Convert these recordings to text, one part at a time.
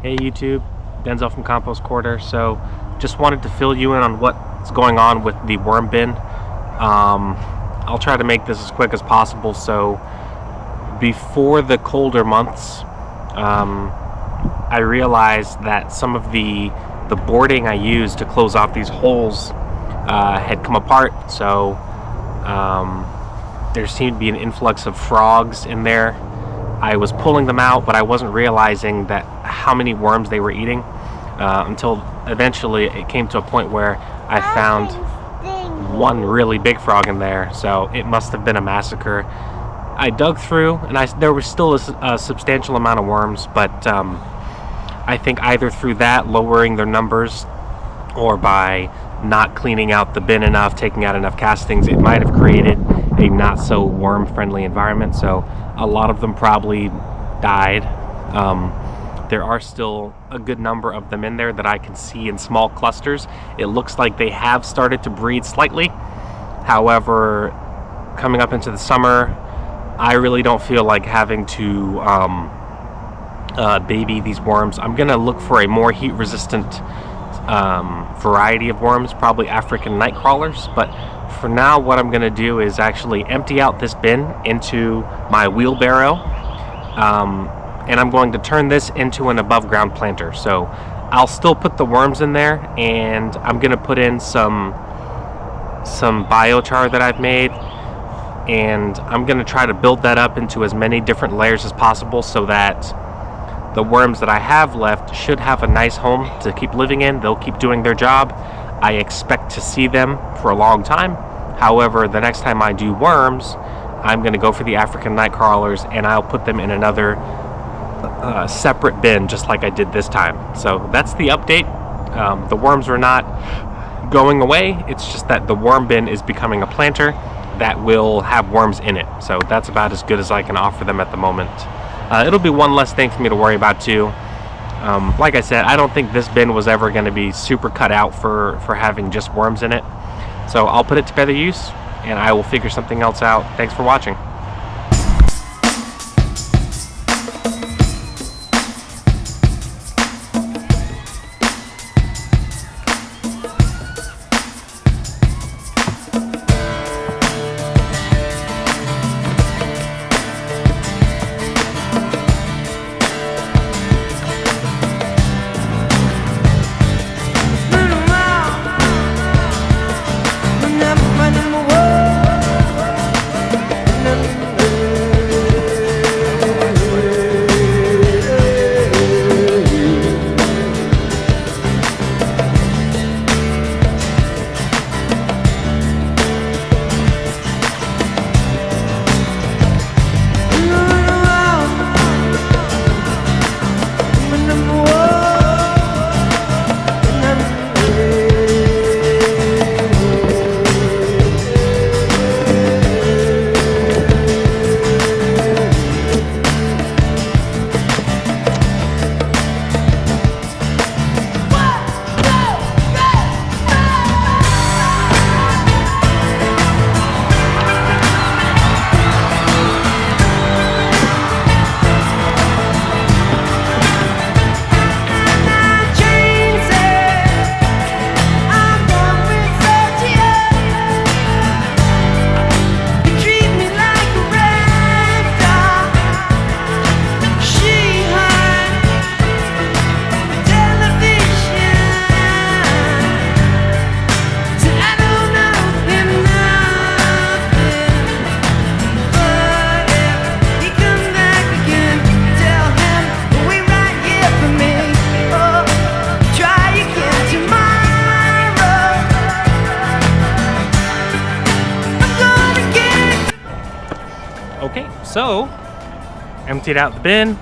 Hey YouTube, Denzel from Compost Quarter. So just wanted to fill you in on what's going on with the worm bin. I'll try to make this as quick as possible. So before the colder months, I realized that some of the boarding I used to close off these holes had come apart. So there seemed to be an influx of frogs in there. I was pulling them out, but I wasn't realizing that how many worms they were eating until eventually it came to a point where I found one really big frog in there. So it must have been a massacre. I dug through, and there was still a substantial amount of worms, but I think either through that, lowering their numbers, or by not cleaning out the bin enough, taking out enough castings, it might have created a not so worm-friendly environment. So a lot of them probably died. There are still a good number of them in there that I can see in small clusters. It looks like they have started to breed slightly. However, coming up into the summer, I really don't feel like having to baby these worms. I'm gonna look for a more heat-resistant variety of worms, probably African night crawlers. But for now, what I'm gonna do is actually empty out this bin into my wheelbarrow, and I'm going to turn this into an above ground planter. So I'll still put the worms in there, and I'm gonna put in some biochar that I've made, and I'm gonna try to build that up into as many different layers as possible so that the worms that I have left should have a nice home to keep living in. They'll keep doing their job. I expect to see them for a long time. However, the next time I do worms, I'm going to go for the African night crawlers, and I'll put them in another separate bin, just like I did this time. So that's the update. The worms are not going away. It's just that the worm bin is becoming a planter that will have worms in it. So that's about as good as I can offer them at the moment. It'll be one less thing for me to worry about too. Like I said, I don't think this bin was ever going to be super cut out for having just worms in it. So I'll put it to better use, and I will figure something else out. Thanks for watching. Okay, so emptied out the bin,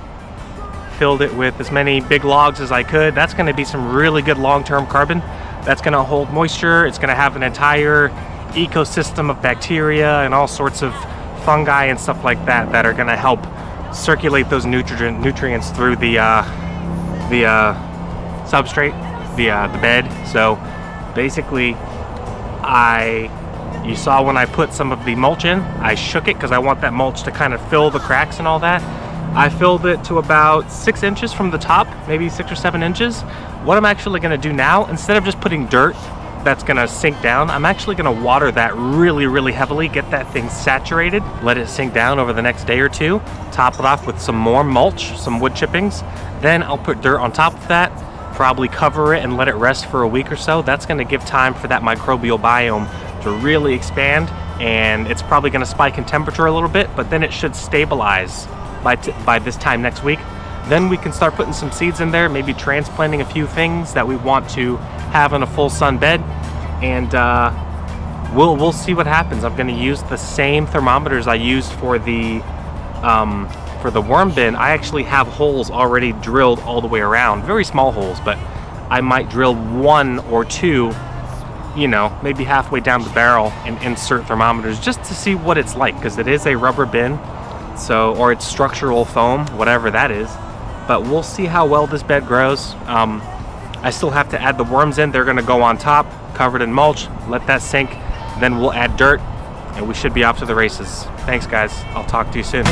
filled it with as many big logs as I could. That's going to be some really good long-term carbon. That's going to hold moisture. It's going to have an entire ecosystem of bacteria and all sorts of fungi and stuff like that that are going to help circulate those nutrients through the substrate, the bed. So basically, you saw when I put some of the mulch in, I shook it because I want that mulch to kind of fill the cracks and all that. I filled it to about 6 inches from the top, maybe 6 or 7 inches. What I'm actually gonna do now, instead of just putting dirt that's gonna sink down, I'm actually gonna water that really heavily, get that thing saturated, let it sink down over the next day or two, top it off with some more mulch, some wood chippings. Then I'll put dirt on top of that, probably cover it and let it rest for a week or so. That's gonna give time for that microbial biome to really expand, and it's probably gonna spike in temperature a little bit, but then it should stabilize by this time next week. Then we can start putting some seeds in there, maybe transplanting a few things that we want to have in a full sun bed, and we'll see what happens. I'm going to use the same thermometers I used for the worm bin. I actually have holes already drilled all the way around, very small holes, but I might drill 1 or 2, you know, maybe halfway down the barrel, and insert thermometers just to see what it's like, because it is a rubber bin. So, or it's structural foam, whatever that is. But we'll see how well this bed grows. I still have to add the worms in. They're gonna go on top, covered in mulch, let that sink. Then we'll add dirt, and we should be off to the races. Thanks, guys. I'll talk to you soon.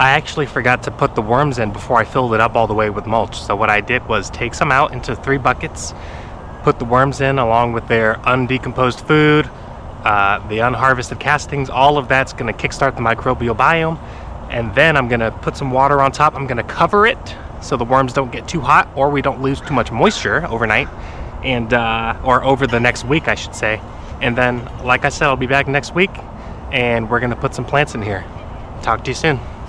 I actually forgot to put the worms in before I filled it up all the way with mulch. So what I did was take some out into 3 buckets, put the worms in along with their undecomposed food, the unharvested castings. All of that's going to kickstart the microbial biome. And then I'm going to put some water on top. I'm going to cover it so the worms don't get too hot, or we don't lose too much moisture overnight, and or over the next week, I should say. And then, like I said, I'll be back next week, and we're going to put some plants in here. Talk to you soon.